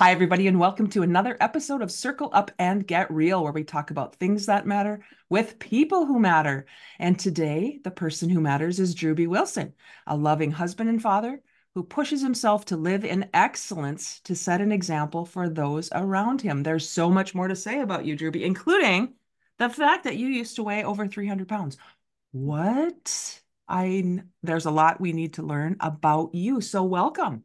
Hi, everybody, and welcome to another episode of Circle Up and Get Real, where we talk about things that matter with people who matter. And today, the person who matters is Drewbie Wilson, a loving husband and father who pushes himself to live in excellence to set an example for those around him. There's so much more to say about you, Drewbie, including the fact that you used to weigh over 300 pounds. What? There's a lot we need to learn about you. So welcome.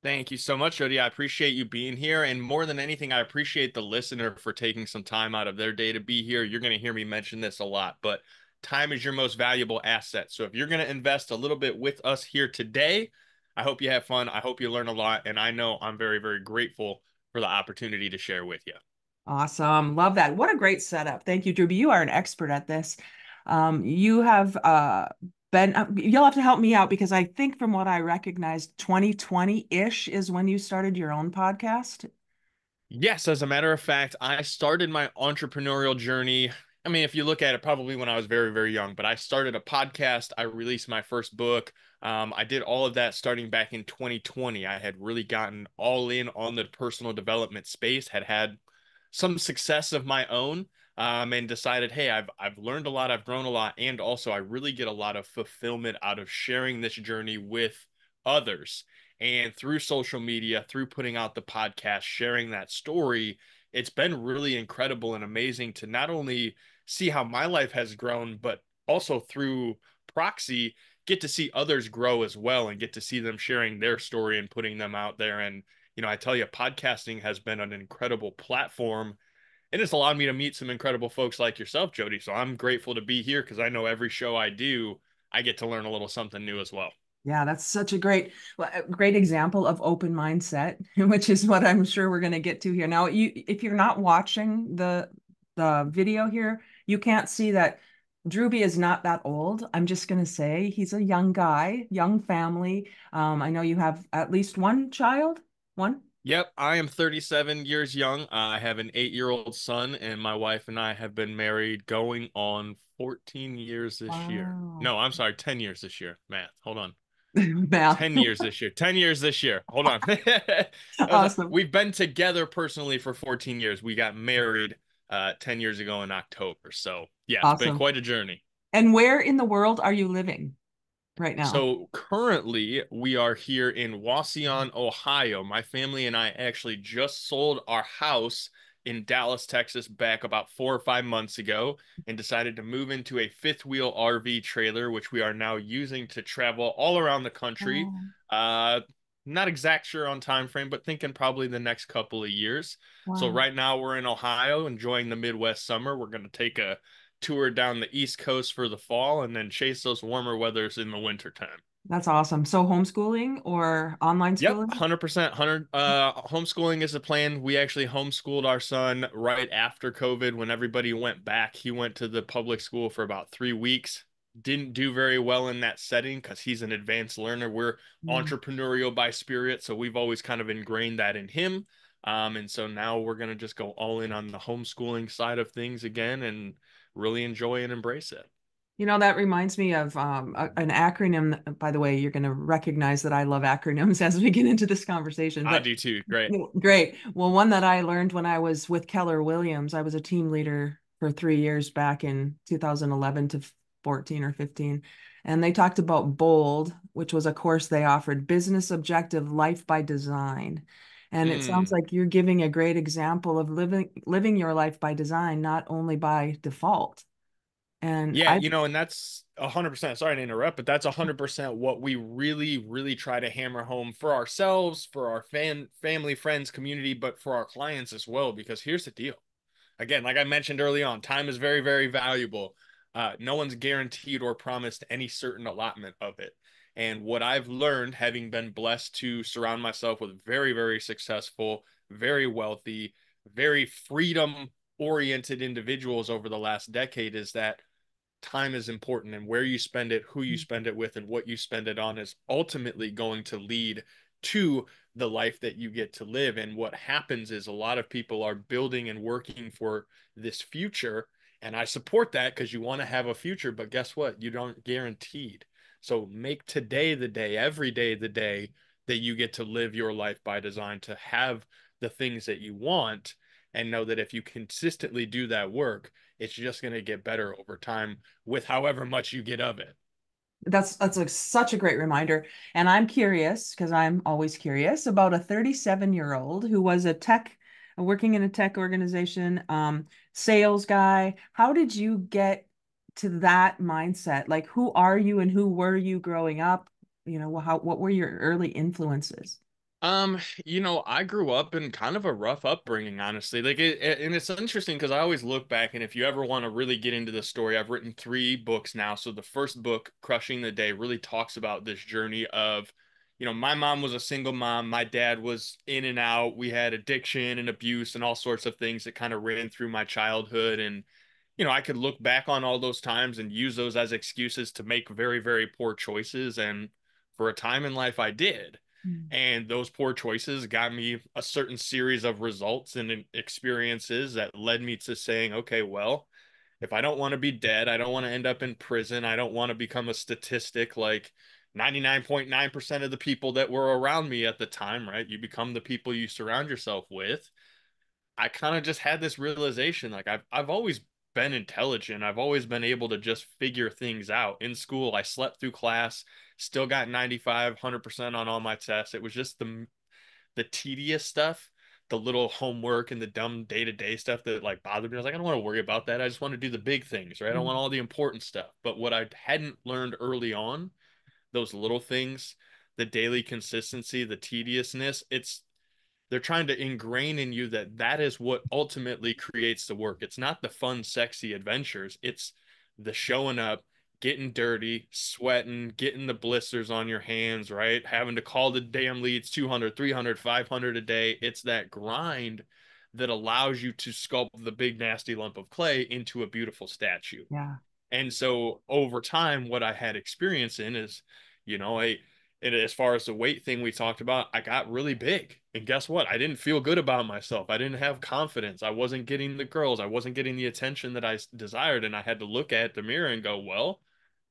Thank you so much, Jody. I appreciate you being here. And more than anything, I appreciate the listener for taking some time out of their day to be here. You're going to hear me mention this a lot, but time is your most valuable asset. So if you're going to invest a little bit with us here today, I hope you have fun. I hope you learn a lot. And I know I'm very, very grateful for the opportunity to share with you. Awesome. Love that. What a great setup. Thank you, Drewbie. You are an expert at this. You have you'll have to help me out because I think from what I recognized, 2020-ish is when you started your own podcast. Yes, as a matter of fact, I started my entrepreneurial journey. I mean, if you look at it, probably when I was very, very young, but I started a podcast. I released my first book. I did all of that starting back in 2020. I had really gotten all in on the personal development space, had some success of my own, and decided, hey, I've learned a lot, I've grown a lot, and also I really get a lot of fulfillment out of sharing this journey with others. And through social media, through putting out the podcast, sharing that story, it's been really incredible and amazing to not only see how my life has grown, but also through proxy, get to see others grow as well and get to see them sharing their story and putting them out there. And, I tell you, podcasting has been an incredible platform and it's allowed me to meet some incredible folks like yourself, Jody. So I'm grateful to be here because I know every show I do, I get to learn a little something new as well. Yeah, that's such a great example of open mindset, which is what I'm sure we're going to get to here. Now, if you're not watching the video here, you can't see that Drewbie is not that old. I'm just going to say he's a young guy, young family. I know you have at least one child. One? Yep, I am 37 years young. I have an 8-year-old son, and my wife and I have been married going on 14 years this year. Wow. No, I'm sorry, 10 years this year. Math. Hold on. Math. 10 years this year. 10 years this year. Hold on. Awesome. We've been together personally for 14 years. We got married 10 years ago in October. So, yeah, it's been Awesome. quite a journey. And where in the world are you living right now? So currently we are here in Wauseon, Ohio. My family and I actually just sold our house in Dallas, Texas back about 4 or 5 months ago and decided to move into a fifth wheel RV trailer, which we are now using to travel all around the country. Oh, Uh, Not exact sure on time frame, but thinking probably the next couple of years. So wow. right now we're in Ohio enjoying the Midwest summer. We're going to take a tour down the East Coast for the fall and then chase those warmer weathers in the winter time. That's awesome. So homeschooling or online Yep, schooling? 100%. 100 homeschooling is a plan. We actually homeschooled our son right after COVID when everybody went back. He went to the public school for about 3 weeks. Didn't do very well in that setting because he's an advanced learner. We're Mm. entrepreneurial by spirit, so we've always kind of ingrained that in him. And so now we're gonna just go all in on the homeschooling side of things again and really enjoy and embrace it. That reminds me of an acronym. By the way, you're going to recognize that I love acronyms as we get into this conversation. I But do too. Great. great. Well, one that I learned when I was with Keller Williams, I was a team leader for 3 years back in 2011 to 14 or 15. And they talked about BOLD, which was a course they offered, Business Objective Life by Design. And it sounds Mm. like you're giving a great example of living your life by design, not only by default. And Yeah, I and that's 100%. Sorry to interrupt, but that's 100% what we really, really try to hammer home for ourselves, for our family, friends, community, but for our clients as well. Because here's the deal. Again, like I mentioned early on, time is very, very valuable. No one's guaranteed or promised any certain allotment of it. And what I've learned, having been blessed to surround myself with very, very successful, very wealthy, very freedom oriented individuals over the last decade, is that time is important and where you spend it, who you spend it with, and what you spend it on is ultimately going to lead to the life that you get to live. And what happens is a lot of people are building and working for this future. And I support that because you want to have a future, but guess what? You don't guaranteed. So make today the day, every day the day that you get to live your life by design, to have the things that you want, and know that if you consistently do that work, it's just going to get better over time with however much you get of it. That's like such a great reminder. And I'm curious, because I'm always curious, about a 37-year-old who was working in a tech organization, sales guy. How did you get to that mindset? Like, who are you and who were you growing up? What were your early influences? I grew up in kind of a rough upbringing, honestly. And it's interesting because I always look back, and if you ever want to really get into the story, I've written 3 books now. So the first book, Crushing the Day, really talks about this journey of, my mom was a single mom, my dad was in and out. We had addiction and abuse and all sorts of things that kind of ran through my childhood. And, I could look back on all those times and use those as excuses to make very, very poor choices. And for a time in life, I did. Mm. And those poor choices got me a certain series of results and experiences that led me to saying, okay, well, if I don't want to be dead, I don't want to end up in prison, I don't want to become a statistic like 99.9% of the people that were around me at the time, right? You become the people you surround yourself with. I kind of just had this realization like I've always been intelligent. I've always been able to just figure things out. In school, I slept through class, still got 95, 100% on all my tests. It was just the tedious stuff, the little homework and the dumb day-to-day stuff that like bothered me. I was like, I don't want to worry about that. I just want to do the big things, right? I don't want Mm. all the important stuff. But what I hadn't learned early on, those little things, the daily consistency, the tediousness, they're trying to ingrain in you that that is what ultimately creates the work. It's not the fun, sexy adventures. It's the showing up, getting dirty, sweating, getting the blisters on your hands, right? Having to call the damn leads 200, 300, 500 a day. It's that grind that allows you to sculpt the big, nasty lump of clay into a beautiful statue. Yeah. And so over time, what I had experience in is, and as far as the weight thing we talked about, I got really big. And guess what? I didn't feel good about myself. I didn't have confidence. I wasn't getting the girls. I wasn't getting the attention that I desired. And I had to look at the mirror and go, well,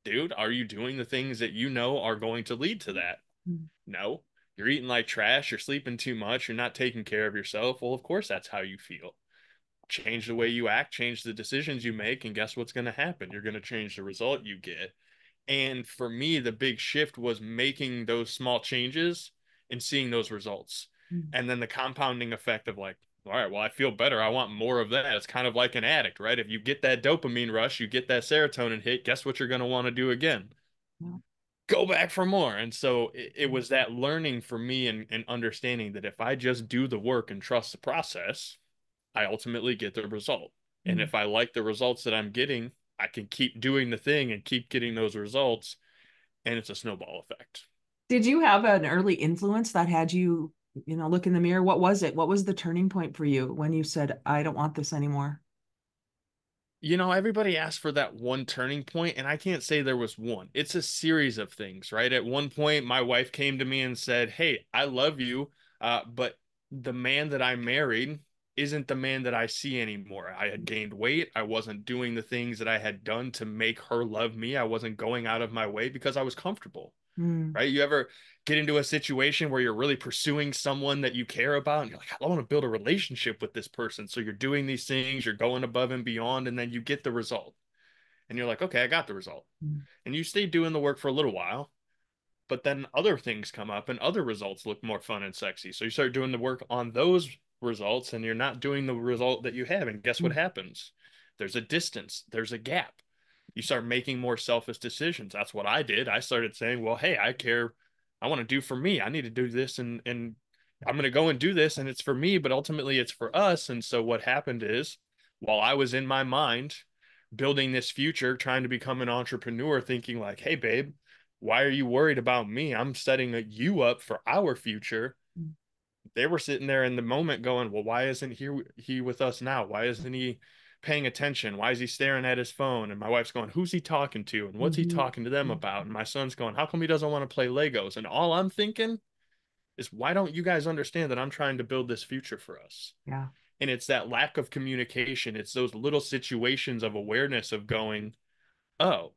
dude, are you doing the things that you know are going to lead to that? Mm. No. You're eating like trash. You're sleeping too much. You're not taking care of yourself. Well, of course, that's how you feel. Change the way you act, change the decisions you make, and guess what's going to happen? You're going to change the result you get. And for me, the big shift was making those small changes and seeing those results. Mm. And then the compounding effect of like, all right, well, I feel better. I want more of that. It's kind of like an addict, right? If you get that dopamine rush, you get that serotonin hit, guess what you're going to want to do again? Yeah. Go back for more. And so it was that learning for me and understanding that if I just do the work and trust the process, I ultimately get the result. And Mm. if I like the results that I'm getting, I can keep doing the thing and keep getting those results. And it's a snowball effect. Did you have an early influence that had you, look in the mirror? What was it? What was the turning point for you when you said, I don't want this anymore? Everybody asks for that one turning point, and I can't say there was one. It's a series of things, right? At one point, my wife came to me and said, hey, I love you, but the man that I married isn't the man that I see anymore. I had gained weight. I wasn't doing the things that I had done to make her love me. I wasn't going out of my way because I was comfortable, Mm. right? You ever get into a situation where you're really pursuing someone that you care about and you're like, I want to build a relationship with this person. So you're doing these things, you're going above and beyond, and then you get the result. And you're like, okay, I got the result. Mm. And you stay doing the work for a little while, but then other things come up and other results look more fun and sexy. So you start doing the work on those results and you're not doing the result that you have. And guess what Mm. happens? There's a distance, there's a gap. You start making more selfish decisions. That's what I did. I started saying, well, hey, I care. I want to do for me. I need to do this and I'm going to go and do this and it's for me, but ultimately it's for us. And so what happened is while I was in my mind building this future, trying to become an entrepreneur, thinking like, hey, babe, why are you worried about me? I'm setting you up for our future. Mm. They were sitting there in the moment going, well, why isn't he with us now? Why isn't he paying attention? Why is he staring at his phone? And my wife's going, who's he talking to? And what's he Mhm. talking to them Mm. about? And my son's going, how come he doesn't want to play Legos? And all I'm thinking is, why don't you guys understand that I'm trying to build this future for us? Yeah. And it's that lack of communication. It's those little situations of awareness of going, oh,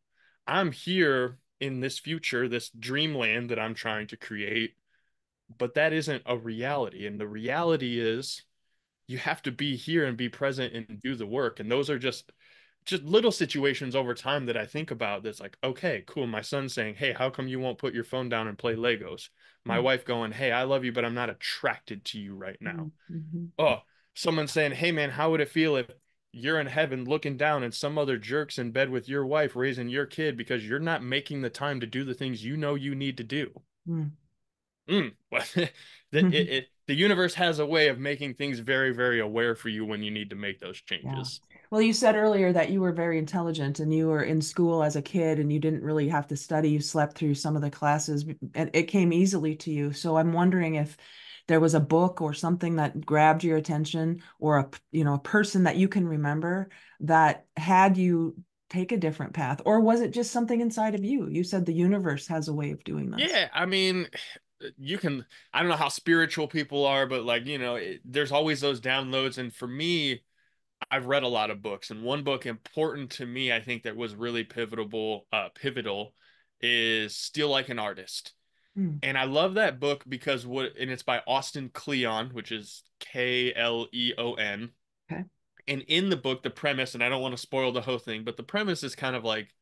I'm here in this future, this dreamland that I'm trying to create. but that isn't a reality. And the reality is you have to be here and be present and do the work. And those are just little situations over time that I think about that's like, okay, cool. My son saying, hey, how come you won't put your phone down and play Legos? My Mm, wife going, hey, I love you, but I'm not attracted to you right now. mm, mhm, Oh, someone saying, hey man, how would it feel if you're in heaven looking down and some other jerk's in bed with your wife raising your kid because you're not making the time to do the things you know you need to do? mm. Well, the universe has a way of making things very, very aware for you when you need to make those Yeah. changes. Well, you said earlier that you were very intelligent and you were in school as a kid and you didn't really have to study. You slept through some of the classes and it came easily to you. So I'm wondering if there was a book or something that grabbed your attention or a person that you can remember that had you take a different path, or was it just something inside of you? You said the universe has a way of doing this. Yeah, I mean, you can, I don't know how spiritual people are, but like, there's always those downloads. And for me, I've read a lot of books, and one book important to me, I think that was really pivotal is Steal Like an Artist. Hmm. And I love that book because and it's by Austin Kleon, which is Kleon. Okay. And in the book, the premise, and I don't want to spoil the whole thing, but the premise is kind of like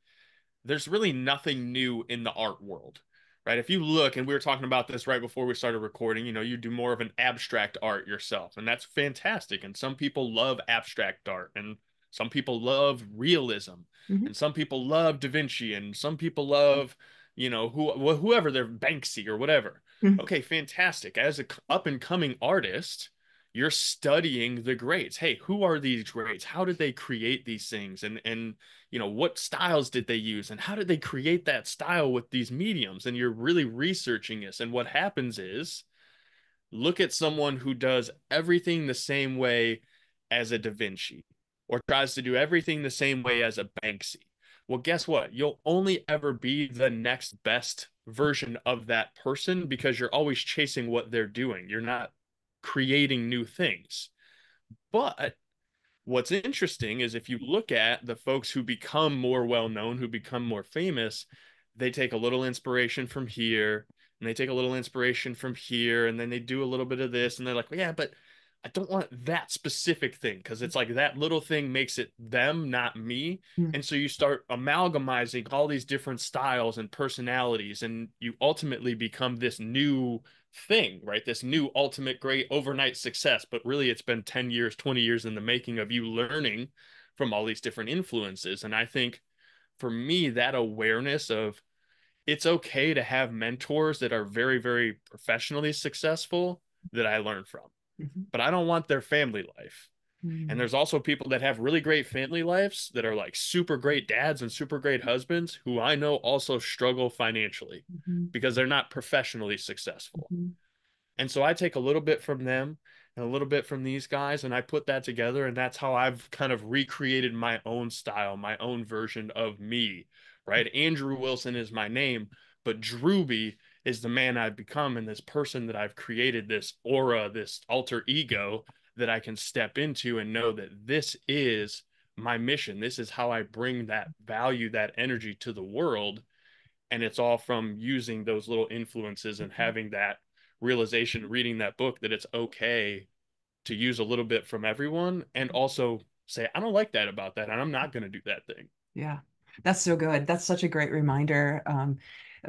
there's really nothing new in the art world, right? If you look, and we were talking about this right before we started recording, you do more of an abstract art yourself, and that's fantastic. And some people love abstract art, and some people love realism, Hmm. and some people love Da Vinci, and some people love, whoever they're Banksy or whatever. Okay, fantastic. As a up and coming artist, you're studying the greats. Hey, who are these greats? How did they create these things? And what styles did they use and how did they create that style with these mediums? And you're really researching this. And what happens is look at someone who does everything the same way as a Da Vinci or tries to do everything the same way as a Banksy. Well, guess what? You'll only ever be the next best version of that person because you're always chasing what they're doing. You're not creating new things. But what's interesting is if you look at the folks who become more well known, who become more famous, they take a little inspiration from here and they take a little inspiration from here and then they do a little bit of this and they're like, well, yeah, but I don't want that specific thing because it's like that little thing makes it them, not me. And so you start amalgamizing all these different styles and personalities, and you ultimately become this new thing, right? This new ultimate great overnight success. But really, it's been 10 years, 20 years in the making of you learning from all these different influences. And I think for me, that awareness of it's okay to have mentors that are very, very professionally successful that I learn from, Mhm. but I don't want their family life. And Mhm. there's also people that have really great family lives that are like super great dads and super great husbands who I know also struggle financially Mhm. because they're not professionally successful. Mhm. And so I take a little bit from them and a little bit from these guys, and I put that together. And that's how I've kind of recreated my own style, my own version of me, right? Andrew Wilson is my name, but Drewbie is the man I've become and this person that I've created, this aura, this alter ego that I can step into and know that this is my mission. This is how I bring that value, that energy to the world. And it's all from using those little influences and having that realization reading that book that it's okay to use a little bit from everyone and also say I don't like that about that and I'm not going to do that thing. Yeah, that's so good. That's such a great reminder.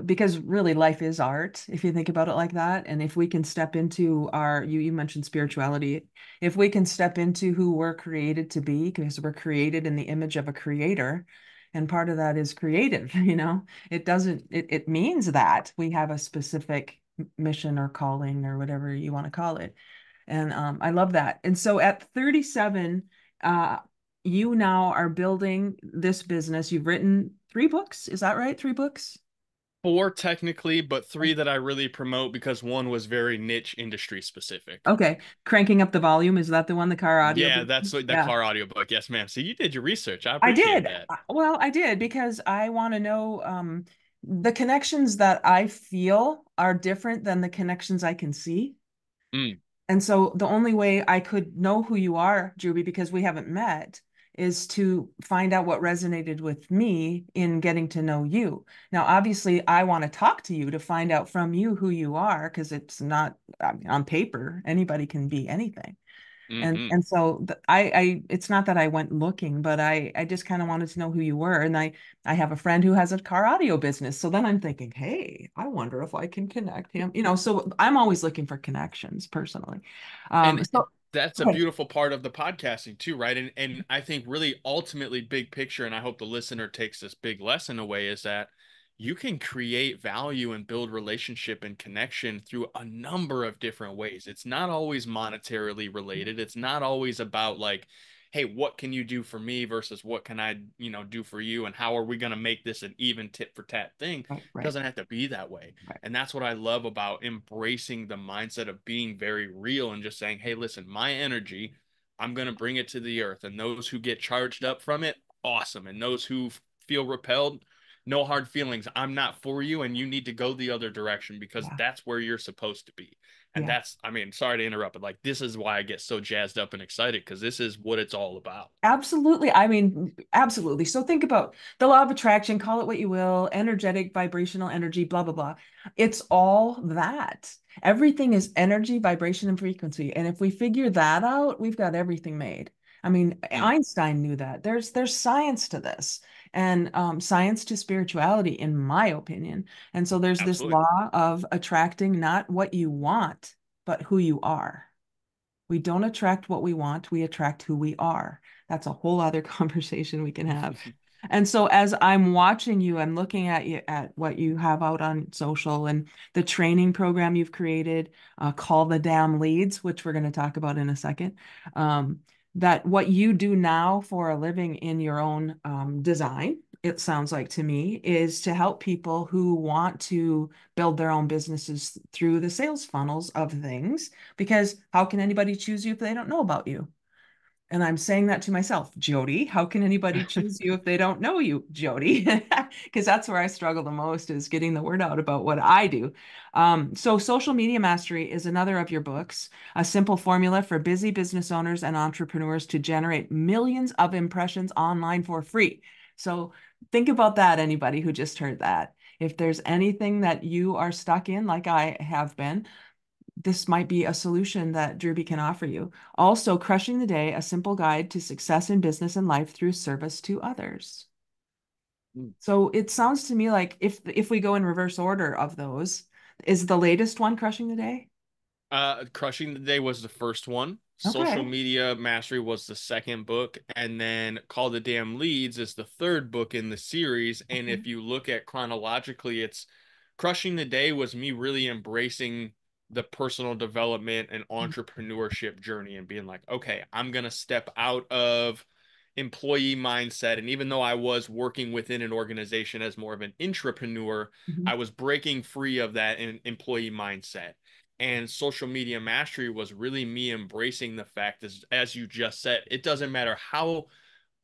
Because really life is art, if you think about it like that. And if we can step into you mentioned spirituality, if we can step into who we're created to be, because we're created in the image of a creator, and part of that is creative, it means that we have a specific mission or calling or whatever you want to call it. And I love that. And so at 37, uh, you now are building this business. You've written 3 books. Is that right? 3 books? Four technically, but three that I really promote because one was very niche industry specific. Okay. Cranking up the volume. Is that the one, the car audio? Yeah, that's what the Yeah. car audiobook. Yes, ma'am. So you did your research. I I appreciate did. that. Well, I did because I want to know the connections that I feel are different than the connections I can see. Mm, And so the only way I could know who you are, Juby, because we haven't met, is to find out what resonated with me in getting to know you. Now, obviously, I want to talk to you to find out from you who you are, because it's not, I mean, on paper, anybody can be anything. Hmm. And so it's not that I went looking, but I just kind of wanted to know who you were. And I have a friend who has a car audio business. So then I'm thinking, hey, I wonder if I can connect him. So I'm always looking for connections personally. And So that's a go ahead. beautiful part of the podcasting too, right? And I think really ultimately big picture, and I hope the listener takes this big lesson away, is that you can create value and build relationship and connection through a number of different ways. It's not always monetarily related. It's not always about like, hey, what can you do for me versus what can I, do for you, and how are we going to make this an even tit for tat thing? Right, It right, doesn't have to be that way. right. And that's what I love about embracing the mindset of being very real and just saying, hey, listen, my energy, I'm going to bring it to the earth. And those who get charged up from it, awesome. And those who feel repelled, no hard feelings. I'm not for you. And you need to go the other direction because Yeah, that's where you're supposed to be. And yeah. that's, I mean, sorry to interrupt, but like, this is why I get so jazzed up and excited because this is what it's all about. Absolutely. I mean, absolutely. So think about the law of attraction, call it what you will, energetic, vibrational energy, blah, blah, blah. It's all that. Everything is energy, vibration, and frequency. And if we figure that out, we've got everything made. I mean, Mm, Einstein knew that. There's science to this, and science to spirituality, in my opinion. And so there's this absolutely. law of attracting not what you want, but who you are. We don't attract what we want, we attract who we are. That's a whole other conversation we can have. And so as I'm watching you, I'm looking at you at what you have out on social and the training program you've created, Call the Damn Leads, which we're going to talk about in a second. Um, that what you do now for a living in your own design, it sounds like to me, is to help people who want to build their own businesses through the sales funnels of things. Because how can anybody choose you if they don't know about you? And I'm saying that to myself, Jody, how can anybody choose you if they don't know you, Jody? Because that's where I struggle the most is getting the word out about what I do. So Social Media Mastery is another of your books, a simple formula for busy business owners and entrepreneurs to generate millions of impressions online for free. So think about that, anybody who just heard that. If there's anything that you are stuck in, like I have been, this might be a solution that Drewbie can offer you. Also, Crushing the Day, a simple guide to success in business and life through service to others. So it sounds to me like if we go in reverse order of those, is the latest one Crushing the Day? Crushing the Day was the first one. Social Okay. Media Mastery was the second book, and then Call the Damn Leads is the third book in the series. And Okay. if you look at chronologically, it's Crushing the Day was me really embracing the personal development and entrepreneurship journey and being like, okay, I'm gonna step out of employee mindset. And even though I was working within an organization as more of an intrapreneur, Mhm. I was breaking free of that employee mindset. And social media mastery was really me embracing the fact, as you just said, it doesn't matter how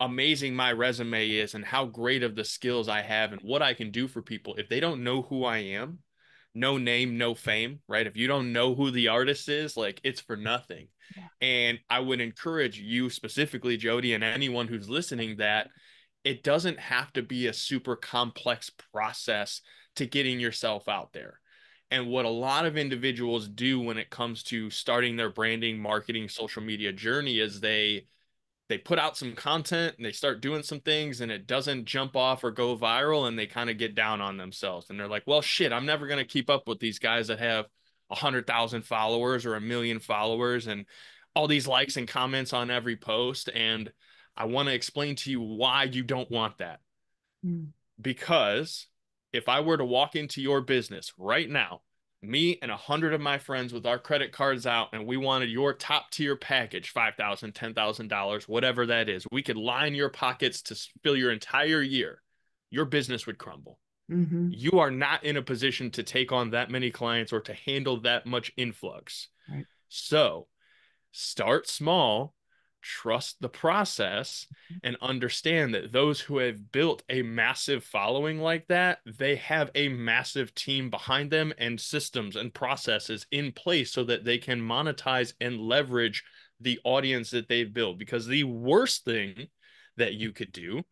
amazing my resume is and how great of the skills I have and what I can do for people. If they don't know who I am, no name, no fame, right? If you don't know who the artist is, like it's for nothing. Yeah. And I would encourage you specifically, Jody, and anyone who's listening that it doesn't have to be a super complex process to getting yourself out there. And what a lot of individuals do when it comes to starting their branding, marketing, social media journey is they put out some content and they start doing some things and it doesn't jump off or go viral and they kind of get down on themselves and they're like, well, shit, I'm never going to keep up with these guys that have 100,000 followers or 1 million followers and all these likes and comments on every post. And I want to explain to you why you don't want that. Mm. Because if I were to walk into your business right now, me and 100 of my friends with our credit cards out, and we wanted your top tier package, $5,000, $10,000, whatever that is, we could line your pockets to fill your entire year. Your business would crumble. Hmm. You are not in a position to take on that many clients or to handle that much influx. Right. So start small, trust the process, and understand that those who have built a massive following like that, they have a massive team behind them and systems and processes in place so that they can monetize and leverage the audience that they've built. Because the worst thing that you could do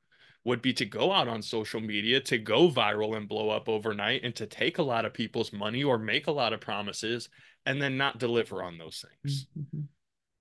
would be to go out on social media, to go viral and blow up overnight, and to take a lot of people's money or make a lot of promises and then not deliver on those things. Mhm.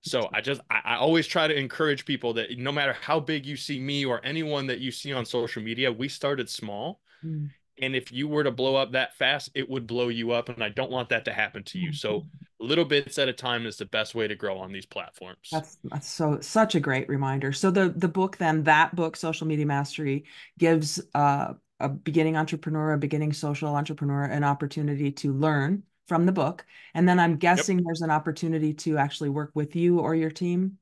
So I always try to encourage people that no matter how big you see me or anyone that you see on social media, we started small. Mhm. And if you were to blow up that fast, it would blow you up. And I don't want that to happen to you. So Mhm. little bits at a time is the best way to grow on these platforms. That's so such a great reminder. So the book then, that book, Social Media Mastery, gives a beginning entrepreneur, a beginning social entrepreneur, an opportunity to learn from the book. And then I'm Yep. guessing there's an opportunity to actually work with you or your team.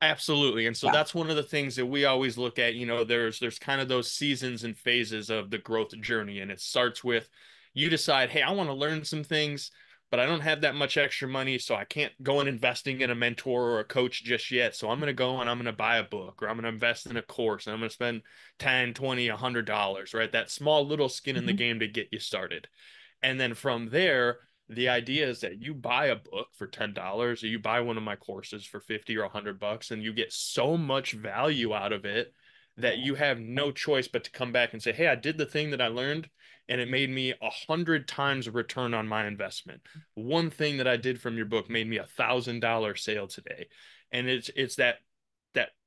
Absolutely. And so Yeah. that's one of the things that we always look at, there's kind of those seasons and phases of the growth journey. And it starts with you decide, hey, I want to learn some things, but I don't have that much extra money, so I can't go and investing in a mentor or a coach just yet. So I'm going to go and I'm going to buy a book or I'm going to invest in a course and I'm going to spend 10, 20, $100, right? That small little skin in the Mhm. game to get you started. And then from there, the idea is that you buy a book for $10 or you buy one of my courses for 50 or $100 and you get so much value out of it that you have no choice but to come back and say, hey, I did the thing that I learned and it made me 100 times return on my investment. One thing that I did from your book made me $1,000 sale today. And it's that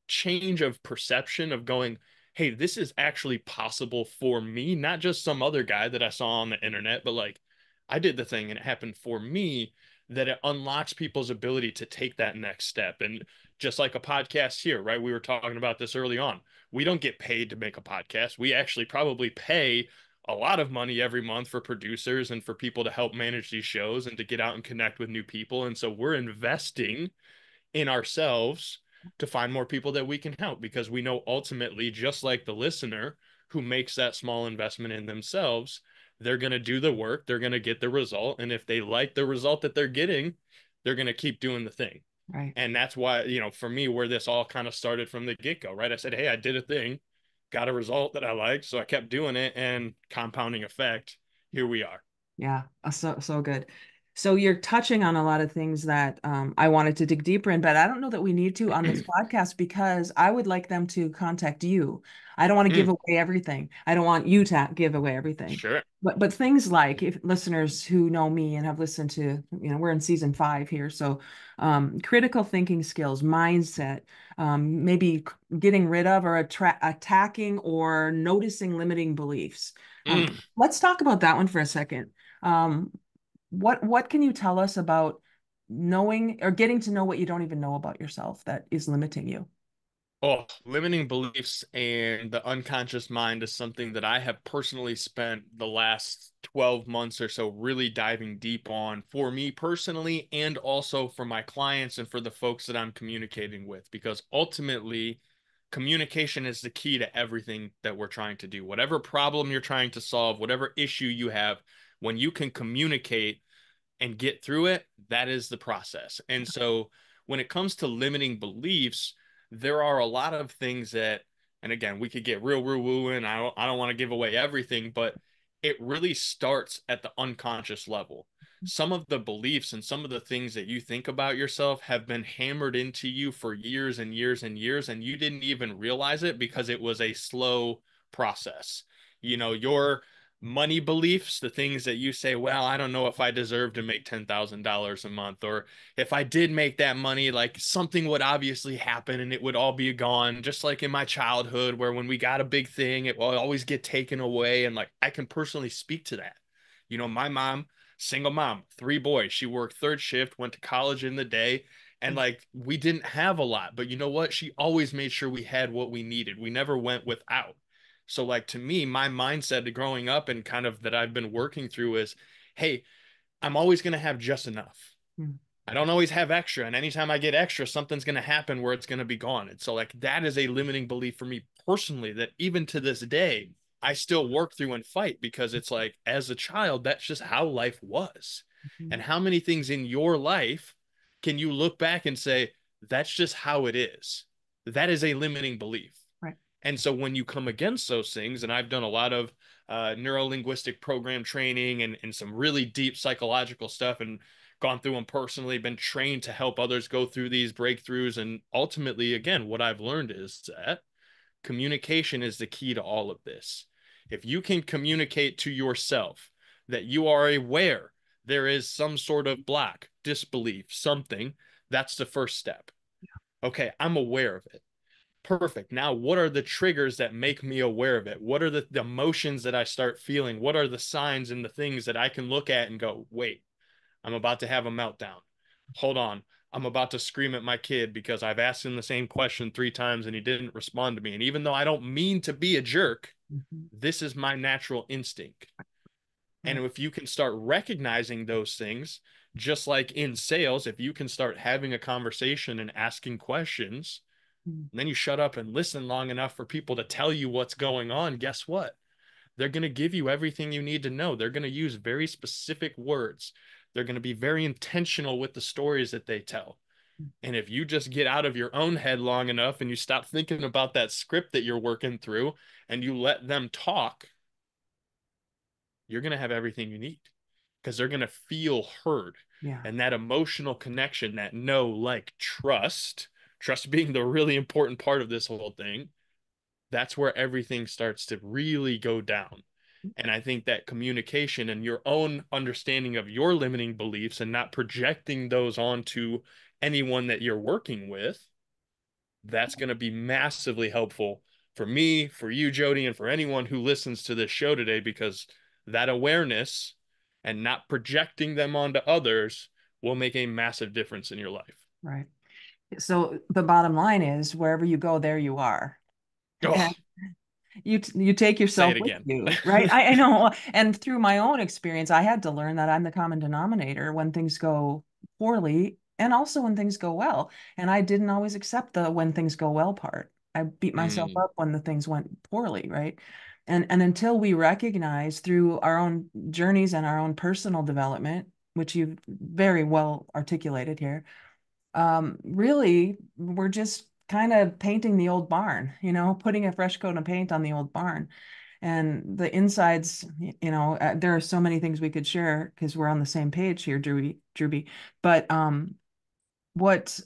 change of perception of going, hey, this is actually possible for me, not just some other guy that I saw on the internet, but like I did the thing and it happened for me, that it unlocks people's ability to take that next step. And just like a podcast here, right? We were talking about this early on. We don't get paid to make a podcast. We actually probably pay a lot of money every month for producers and for people to help manage these shows and to get out and connect with new people. And so we're investing in ourselves to find more people that we can help because we know ultimately, just like the listener who makes that small investment in themselves, they're going to do the work, they're going to get the result. And if they like the result that they're getting, they're going to keep doing the thing. Right. And that's why, for me, where this all kind of started from the get go, right? I said, hey, I did a thing, got a result that I liked. So I kept doing it, and compounding effect, here we are. Yeah, so good. So you're touching on a lot of things that I wanted to dig deeper in, but I don't know that we need to on this podcast because I would like them to contact you. I don't want to give Mm, away everything. I don't want you to give away everything. sure. But things like, if listeners who know me and have listened to, we're in season 5 here, so critical thinking skills, mindset, maybe getting rid of or attacking or noticing limiting beliefs. Mm. Let's talk about that one for a second. Um, what can you tell us about knowing or getting to know what you don't even know about yourself that is limiting you? Oh, limiting beliefs and the unconscious mind is something that I have personally spent the last 12 months or so really diving deep on for me personally and also for my clients and for the folks that I'm communicating with, because ultimately communication is the key to everything that we're trying to do. Whatever problem you're trying to solve, whatever issue you have, when you can communicate and get through it, that is the process. And so when it comes to limiting beliefs, there are a lot of things that, and again, we could get real woo and I don't want to give away everything, but it really starts at the unconscious level. Some of the beliefs and some of the things that you think about yourself have been hammered into you for years and years and years, and you didn't even realize it because it was a slow process. Your money beliefs, the things that you say, well, I don't know if I deserve to make $10,000 a month, or if I did make that money, like something would obviously happen and it would all be gone. Just like in my childhood, where when we got a big thing, it will always get taken away. And like I can personally speak to that. My mom, single mom, 3 boys, she worked third shift, went to college in the day. And like we didn't have a lot, but you know what? She always made sure we had what we needed. We never went without. So, like, to me, my mindset growing up and kind of that I've been working through is, hey, I'm always going to have just enough. Mm. I don't always have extra. And anytime I get extra, something's going to happen where it's going to be gone. And so, like, that is a limiting belief for me personally that even to this day, I still work through and fight because it's like, as a child, that's just how life was. And Mhm. how many things in your life can you look back and say, that's just how it is? That is a limiting belief. Right. And so when you come against those things, and I've done a lot of neuro-linguistic program training and some really deep psychological stuff and gone through them personally, been trained to help others go through these breakthroughs. And ultimately, again, what I've learned is that Communication is the key to all of this. If you can communicate to yourself that you are aware there is some sort of block, disbelief, something, that's the first step. Okay, I'm aware of it. Perfect. Now, what are the triggers that make me aware of it? What are the emotions that I start feeling? What are the signs and the things that I can look at and go, wait, I'm about to have a meltdown. Hold on. I'm about to scream at my kid because I've asked him the same question 3 times and he didn't respond to me. And even though I don't mean to be a jerk, Mhm. this is my natural instinct. And Right. if you can start recognizing those things, just like in sales, if you can start having a conversation and asking questions, Mm. and then you shut up and listen long enough for people to tell you what's going on, guess what? They're going to give you everything you need to know. They're going to use very specific words. They're going to be very intentional with the stories that they tell. And if you just get out of your own head long enough and you stop thinking about that script that you're working through and you let them talk, you're going to have everything you need because they're going to feel heard. Yeah. And that emotional connection, that know, like, trust being the really important part of this whole thing, that's where everything starts to really go down. And I think that communication and your own understanding of your limiting beliefs and not projecting those onto anyone that you're working with, that's going to be massively helpful for me, for you, Jody, and for anyone who listens to this show today, because that awareness and not projecting them onto others will make a massive difference in your life. Right. So the bottom line is wherever you go, there you are. Oh, And you take say yourself it with again. you, right? I know. And through my own experience, I had to learn that I'm the common denominator when things go poorly and also when things go well. And I didn't always accept the when things go well part. I beat myself Mm. up when the things went poorly, right? And until we recognize through our own journeys and our own personal development, which you've very well articulated here, really, we're just kind of painting the old barn, putting a fresh coat of paint on the old barn. And the insides, there are so many things we could share because we're on the same page here, Drewbie. But what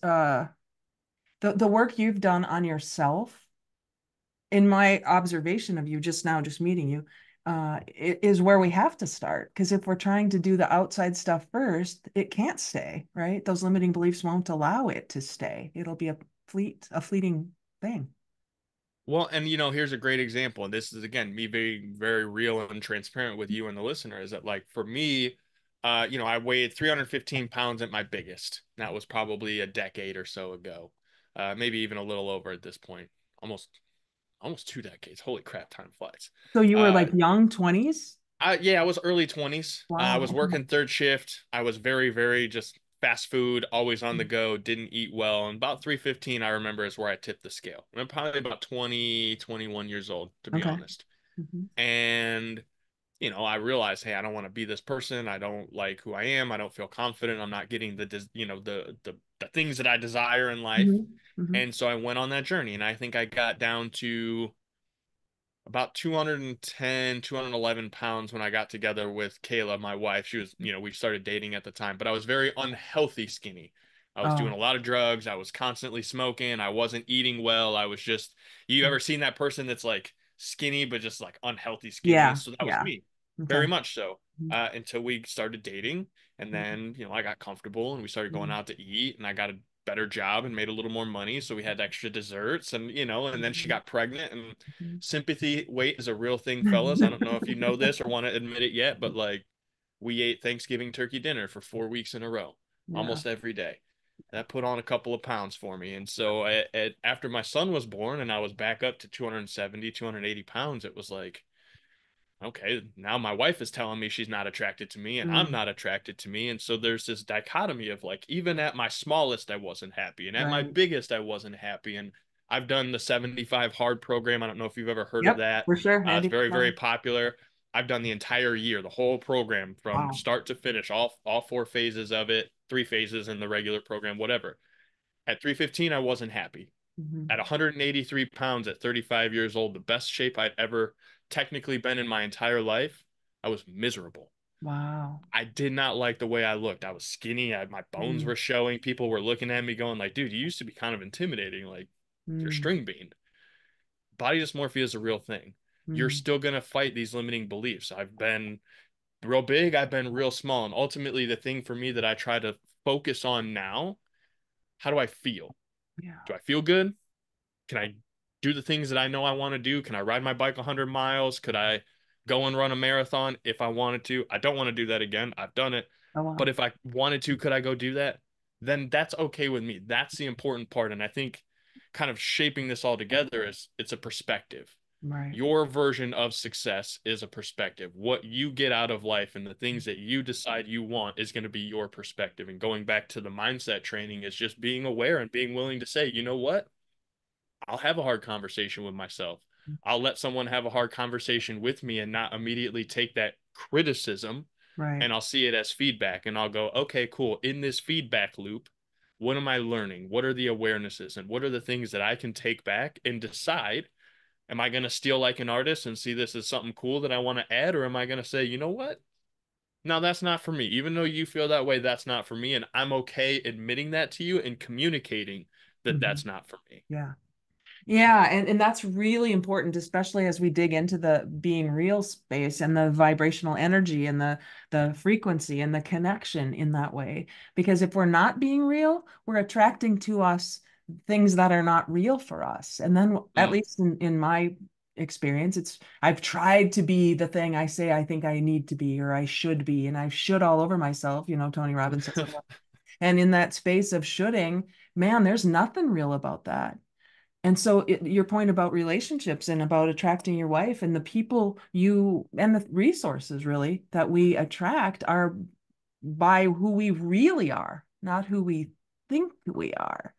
the work you've done on yourself, in my observation of you just now, just meeting you, is where we have to start. Because if we're trying to do the outside stuff first, it can't stay, right? Those limiting beliefs won't allow it to stay. It'll be a fleeting thing. Well, and here's a great example. And this is again me being very real and transparent with you and the listener, is that like for me, I weighed 315 pounds at my biggest. That was probably a decade or so ago. Maybe even a little over at this point. Almost 2 decades. Holy crap, time flies. So you were Uh like young 20s? yeah, I was early 20s. I was Wow. working third shift. I was very, very just fast food, always on the go, didn't eat well. And about 315, I remember, is where I tipped the scale. I'm probably about 20, 21 years old, to be Okay. honest. Mhm. And, I realized, hey, I don't want to be this person. I don't like who I am. I don't feel confident. I'm not getting the things that I desire in life. Mhm. Mhm. And so I went on that journey. And I think I got down to about 210, 211 pounds when I got together with Kayla, my wife. She was, we started dating at the time, but I was very unhealthy skinny. I was doing Oh, a lot of drugs. I was constantly smoking. I wasn't eating well. I was just, you ever seen that person that's like skinny, but just like unhealthy skinny? yeah. So that was Yeah. me, very Okay. much so, Mhm. until we started dating. And Mhm. then, I got comfortable and we started going Mhm. out to eat and I got a better job and made a little more money. So we had extra desserts and, and then she Mhm. got pregnant and Mhm. sympathy weight is a real thing, fellas. I don't know if you know this or want to admit it yet, but like we ate Thanksgiving turkey dinner for 4 weeks in a row, Yeah. almost every day. That put on a couple of pounds for me. And so after my son was born and I was back up to 270, 280 pounds, it was like, okay, now my wife is telling me she's not attracted to me and I'm Mm. not attracted to me. And so there's this dichotomy of like, even at my smallest, I wasn't happy. And at my Right. biggest, I wasn't happy. And I've done the 75 hard program. I don't know if you've ever heard of Yep, that. for sure. It's Andy. very, very popular. I've done the entire year, the whole program from Wow. start to finish, all 4 phases of it, 3 phases in the regular program, whatever. At 315, I wasn't happy. Mhm. At 183 pounds at 35 years old, the best shape I'd ever technically been in my entire life, I was miserable. Wow. I did not like the way I looked. I was skinny. My bones Mm. were showing. People were looking at me going like, dude, you used to be kind of intimidating. Like you're Mm. string bean. body dysmorphia is a real thing. You're Mm. still going to fight these limiting beliefs. I've been real big, I've been real small. And ultimately, the thing for me that I try to focus on now, how do I feel? Yeah. Do I feel good? Can I do the things that I know I want to do? Can I ride my bike 100 miles? Could I go and run a marathon if I wanted to? I don't want to do that again. I've done it. Oh, wow. But if I wanted to, could I go do that? Then that's okay with me. That's the important part. And I think kind of shaping this all together is it's a perspective. Right. Your version of success is a perspective. What you get out of life and the things that you decide you want is going to be your perspective. And going back to the mindset training is just being aware and being willing to say, you know what? I'll have a hard conversation with myself. I'll let someone have a hard conversation with me and not immediately take that criticism, Right. and I'll see it as feedback and I'll go, okay, cool. In this feedback loop, what am I learning? What are the awarenesses and what are the things that I can take back and decide? Am I going to steal like an artist and see this as something cool that I want to add? Or am I going to say, you know what? No, that's not for me. Even though you feel that way, that's not for me. And I'm okay admitting that to you and communicating that Hmm. that's not for me. Yeah. Yeah, and that's really important, especially as we dig into the being real space and the vibrational energy and the frequency and the connection in that way. Because if we're not being real, we're attracting to us things that are not real for us. And then, at Mm. least in my experience, it's I've tried to be the thing I say I think I need to be or I should be, and I should all over myself. Tony Robbins says a lot. And in that space of shoulding, man, there's nothing real about that. And so your point about relationships and about attracting your wife and the people you and the resources really that we attract are by who we really are, not who we think we are.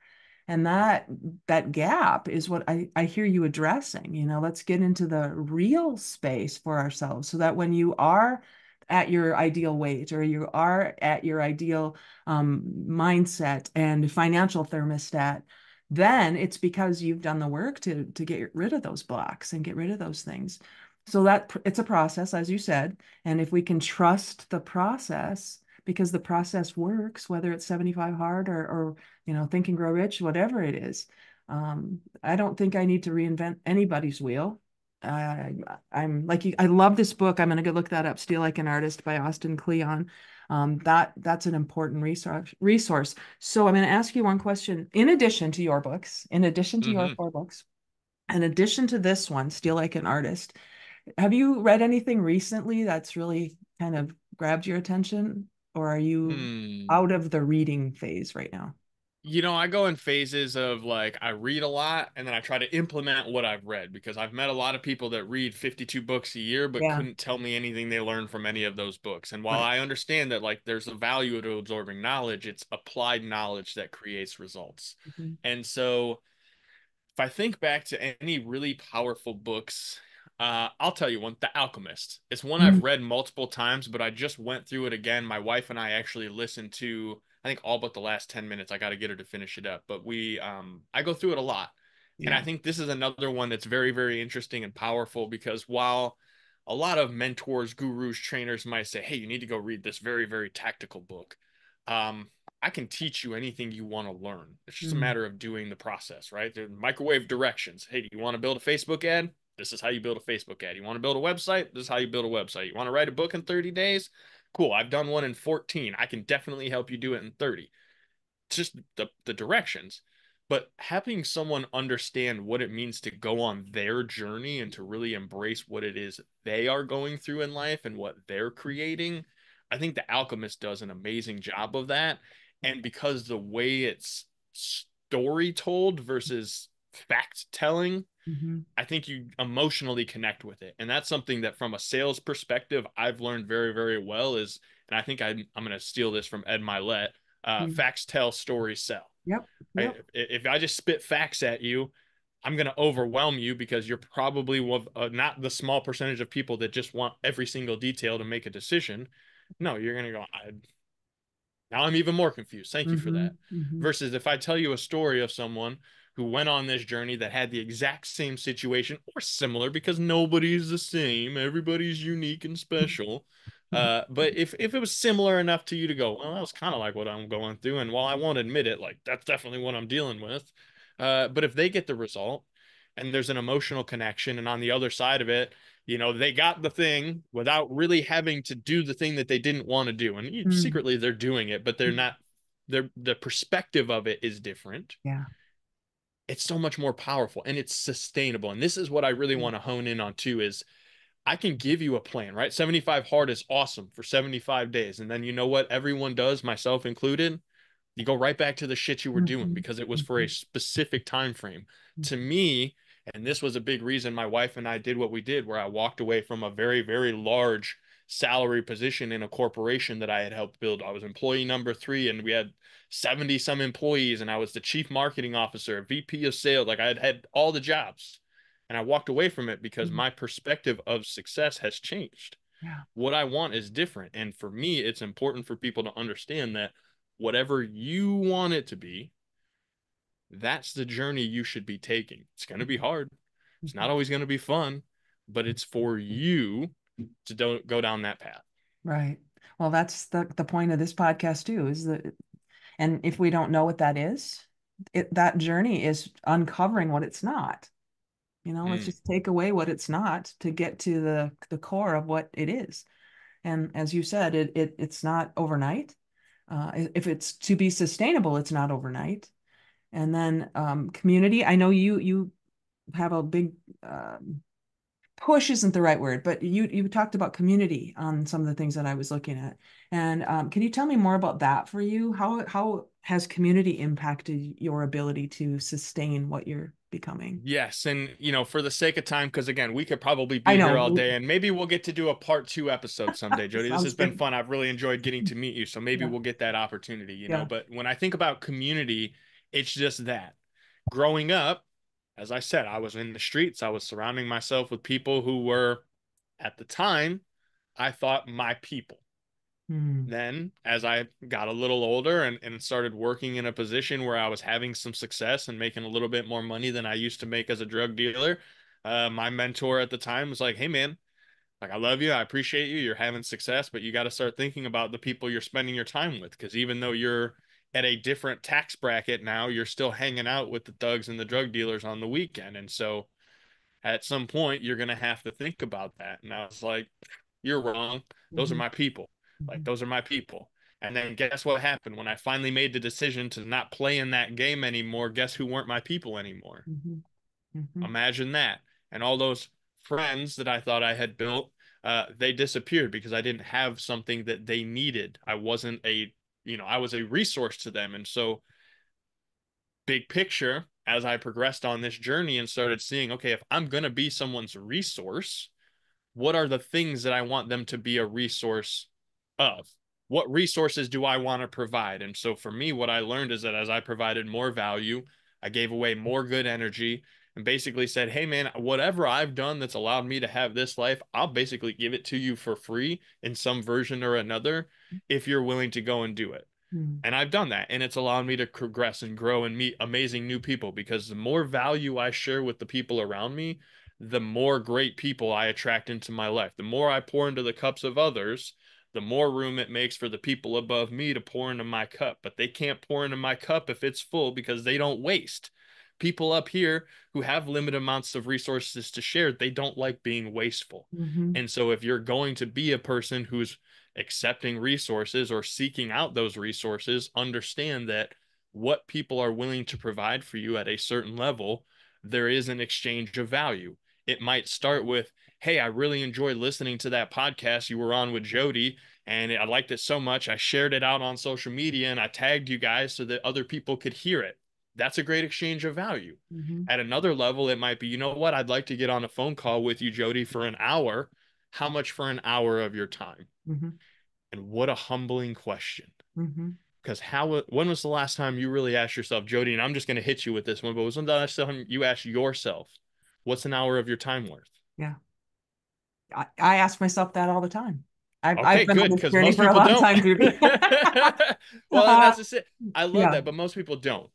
And that gap is what I hear you addressing. Let's get into the real space for ourselves so that when you are at your ideal weight or you are at your ideal mindset and financial thermostat, then it's because you've done the work to get rid of those blocks and get rid of those things. So that it's a process, as you said, and if we can trust the process, because the process works, whether it's 75 hard or Think and Grow Rich, whatever it is. I don't think I need to reinvent anybody's wheel. I, I'm like, I love this book. I'm going to go look that up. Steal Like an Artist by Austin Kleon. That's an important resource. So I'm going to ask you one question. In addition to your books, in addition to your Hmm. 4 books, in addition to this one, Steal Like an Artist, have you read anything recently that's really kind of grabbed your attention, or are you Hmm. out of the reading phase right now? I go in phases of like I read a lot and then I try to implement what I've read because I've met a lot of people that read 52 books a year but Yeah, couldn't tell me anything they learned from any of those books. And while right. I understand that like there's a value to absorbing knowledge, it's applied knowledge that creates results. Mhm. And so if I think back to any really powerful books, I'll tell you one, The Alchemist. It's one I've Mm, read multiple times, but I just went through it again. My wife and I actually listened to, I think all but the last 10 minutes. I got to get her to finish it up, but I go through it a lot. And I yeah. think this is another one that's very, very interesting and powerful because while a lot of mentors, gurus, trainers might say, hey, you need to go read this very, very tactical book. Um, I can teach you anything you want to learn. It's just a Mm, matter of doing the process, right? The microwave directions. Hey, do you want to build a Facebook ad? This is how you build a Facebook ad. You want to build a website? This is how you build a website. You want to write a book in 30 days? Cool. I've done one in 14. I can definitely help you do it in 30. It's just the directions. But having someone understand what it means to go on their journey and to really embrace what it is they are going through in life and what they're creating, I think The Alchemist does an amazing job of that. And because the way it's story told versus fact telling, mhm, I think you emotionally connect with it. And that's something that from a sales perspective, I've learned very, very well is, and I think I'm going to steal this from Ed Milet, mm. facts tell, stories sell. Yep, Right? yep. If I just spit facts at you, I'm going to overwhelm you because you're probably not the small percentage of people that just want every single detail to make a decision. No, you're going to go, now I'm even more confused. Thank you for Hmm. that. Hmm. Versus if I tell you a story of someone who went on this journey that had the exact same situation or similar because nobody's the same, everybody's unique and special. But if it was similar enough to you to go, well, that was kind of like what I'm going through, and while I won't admit it, like that's definitely what I'm dealing with. But if they get the result, and there's an emotional connection. And on the other side of it, they got the thing without really having to do the thing that they didn't want to do. And Mm. secretly they're doing it, but they're not, the perspective of it is different. Yeah. It's so much more powerful and it's sustainable. And this is what I really want to hone in on too is I can give you a plan, right? 75 hard is awesome for 75 days. And then you know what everyone does, myself included? You go right back to the shit you were doing Mhm. because it was for a Mhm. specific time frame. To me, and this was a big reason my wife and I did what we did, where I walked away from a very, very large salary position in a corporation that I had helped build. I was employee number 3, and we had 70 some employees, and I was the chief marketing officer, VP of sales. Like I had had all the jobs. And I walked away from it because Mhm. my perspective of success has changed. Yeah. What I want is different. And for me, it's important for people to understand that whatever you want it to be, that's the journey you should be taking. It's going to be hard. It's not Mhm. always going to be fun, but it's for you to don't go down that path. Right. Well, that's the point of this podcast too, is that, and if we don't know what that is, that journey is uncovering what it's not. Let's Mm, just take away what it's not to get to the core of what it is. And as you said, it's not overnight. If it's to be sustainable, it's not overnight. And then community. I know you have a big push isn't the right word, but you talked about community on some of the things that I was looking at. And can you tell me more about that for you? How has community impacted your ability to sustain what you're becoming? yes. And, for the sake of time, because again, we could probably I be here all know. day and maybe we'll get to do a part 2 episode someday, Jody. This has Sounds been good. fun. I've really enjoyed getting to meet you. So maybe Yeah. we'll get that opportunity, Yeah. But when I think about community, it's just that. Growing up, as I said, I was in the streets. I was surrounding myself with people who were, at the time, I thought my people. Mm. Then, as I got a little older and started working in a position where I was having some success and making a little bit more money than I used to make as a drug dealer, my mentor at the time was like, "Hey, man, like I love you, I appreciate you, you're having success, but you got to start thinking about the people you're spending your time with, because even though you're at a different tax bracket now, you're still hanging out with the thugs and the drug dealers on the weekend, and so." At some point you're going to have to think about that. And I was like, you're wrong. Those are Mhm. my people. Like, Mhm. those are my people. And then guess what happened when I finally made the decision to not play in that game anymore? Guess who weren't my people anymore? Mhm. Mhm. Imagine that. And all those friends that I thought I had built, they disappeared because I didn't have something that they needed. I wasn't I was a resource to them. And so, big picture, as I progressed on this journey and started seeing, okay, if I'm going to be someone's resource, what are the things that I want them to be a resource of? What resources do I want to provide? And so for me, what I learned is that as I provided more value, I gave away more good energy and basically said, hey, man, whatever I've done that's allowed me to have this life, I'll basically give it to you for free in some version or another if you're willing to go and do it. Mhm. And I've done that, and it's allowed me to progress and grow and meet amazing new people because the more value I share with the people around me, the more great people I attract into my life. The more I pour into the cups of others, the more room it makes for the people above me to pour into my cup. But they can't pour into my cup if it's full because they don't waste. People up here who have limited amounts of resources to share, they don't like being wasteful. Mhm. And so if you're going to be a person who's accepting resources or seeking out those resources, understand that what people are willing to provide for you at a certain level, there is an exchange of value. It might start with, hey, I really enjoyed listening to that podcast you were on with Jody, and I liked it so much. I shared it out on social media and I tagged you guys so that other people could hear it. That's a great exchange of value. Mhm. At another level, it might be, you know what? I'd like to get on a phone call with you, Jody, for an hour. How much for an hour of your time? Mhm. And what a humbling question. Mhm. Because when was the last time you really asked yourself, Jody, and I'm just going to hit you with this one, but was when the last time you asked yourself, what's an hour of your time worth? Yeah. I ask myself that all the time. I've Okay, been on good, this because journey most for a people long don't. time, Drewbie. Well, and that's just it. I love Yeah. that, but most people don't.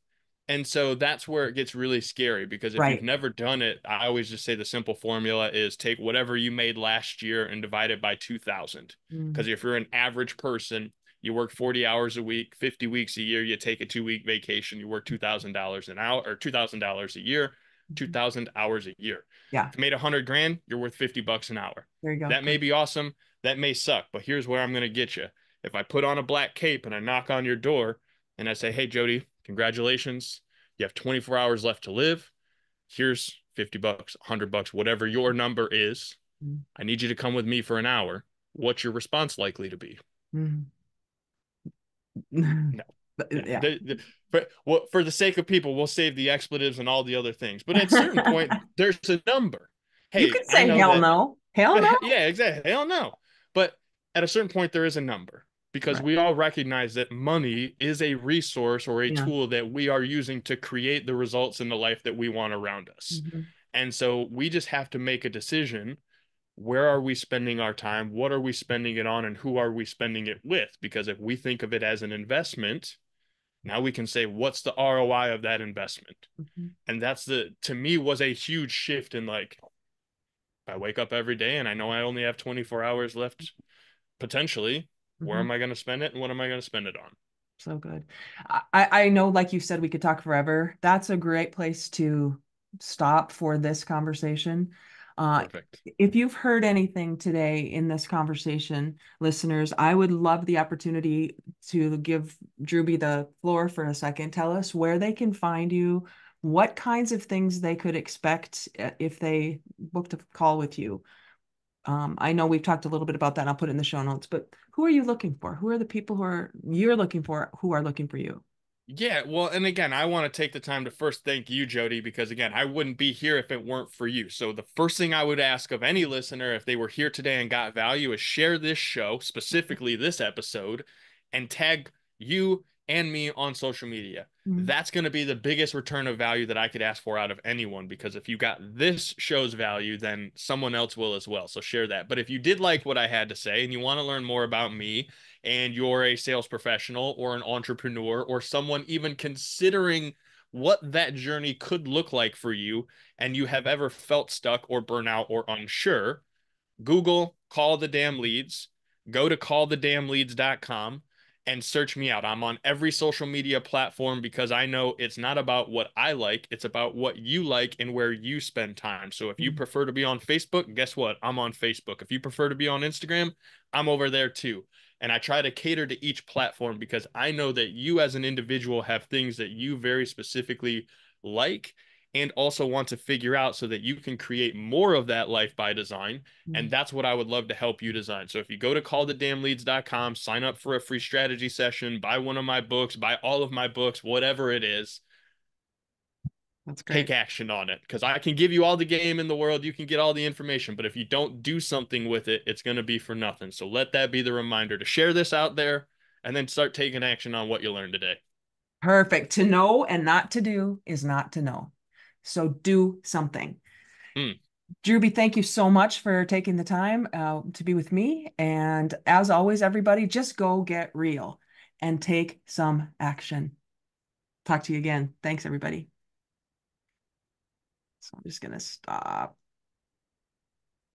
And so that's where it gets really scary because if you've Right. never done it, I always just say the simple formula is take whatever you made last year and divide it by 2,000. Mm. Because if you're an average person, you work 40 hours a week, 50 weeks a year, you take a 2-week vacation, you work $2,000 an hour or $2,000 a year. Mhm. 2,000 hours a year. Yeah, If you made 100 grand, you're worth $50 an hour. there you go. That may be awesome. That may suck, but here's where I'm going to get you. If I put on a black cape and I knock on your door and I say, "Hey, Jody, congratulations. You have 24 hours left to live. Here's $50, $100, whatever your number is. I need you to come with me for an hour." What's your response likely to be? Mhm. No. Yeah. Yeah. For the sake of people, we'll save the expletives and all the other things. But at a certain point, there's a number. You Hey, could I say know hell that. no. Hell no. Yeah, exactly. Hell no. But at a certain point, there is a number because Right. we all recognize that money is a resource or a Yeah. tool that we are using to create the results in the life that we want around us. Mhm. And so we just have to make a decision. Where are we spending our time? What are we spending it on? And who are we spending it with? Because if we think of it as an investment, now we can say, what's the ROI of that investment? Mhm. And to me, was a huge shift in like, I wake up every day and I know I only have 24 hours left potentially. Where Mhm. am I going to spend it and what am I going to spend it on? So good. I know, like you said, we could talk forever. That's a great place to stop for this conversation. Uh, Perfect. if you've heard anything today in this conversation, listeners, I would love the opportunity to give Drewbie the floor for a second. Tell us where they can find you, what kinds of things they could expect if they booked a call with you. I know we've talked a little bit about that, and I'll put it in the show notes, but who are you looking for? Who are the people you're looking for who are looking for you? Yeah, well, and again, I want to take the time to first thank you, Jody, because again, I wouldn't be here if it weren't for you. So the first thing I would ask of any listener, if they were here today and got value, is share this show, specifically this episode, and tag you and me on social media. Mm. That's going to be the biggest return of value that I could ask for out of anyone, because if you got this show's value, then someone else will as well. So share that. But if you did like what I had to say and you want to learn more about me, and you're a sales professional or an entrepreneur or someone even considering what that journey could look like for you, and you have ever felt stuck or burnout or unsure, Google Call the Damn Leads, go to callthedamnleads.com and search me out. I'm on every social media platform because I know it's not about what I like, it's about what you like and where you spend time. So if you Mm. prefer to be on Facebook, guess what? I'm on Facebook. If you prefer to be on Instagram, I'm over there too. And I try to cater to each platform because I know that you as an individual have things that you very specifically like and also want to figure out so that you can create more of that life by design. And Mm. that's what I would love to help you design. So if you go to callthedamnleads.com, sign up for a free strategy session, buy one of my books, buy all of my books, whatever it is, That's take great. action on it. Because I can give you all the game in the world, you can get all the information, but if you don't do something with it, it's going to be for nothing. So let that be the reminder to share this out there and then start taking action on what you learned today. Perfect. To know and not to do is not to know. So do something. Mm. Drewbie, thank you so much for taking the time to be with me. And as always, everybody, just go get real and take some action. Talk to you again. Thanks, everybody. So I'm just going to stop.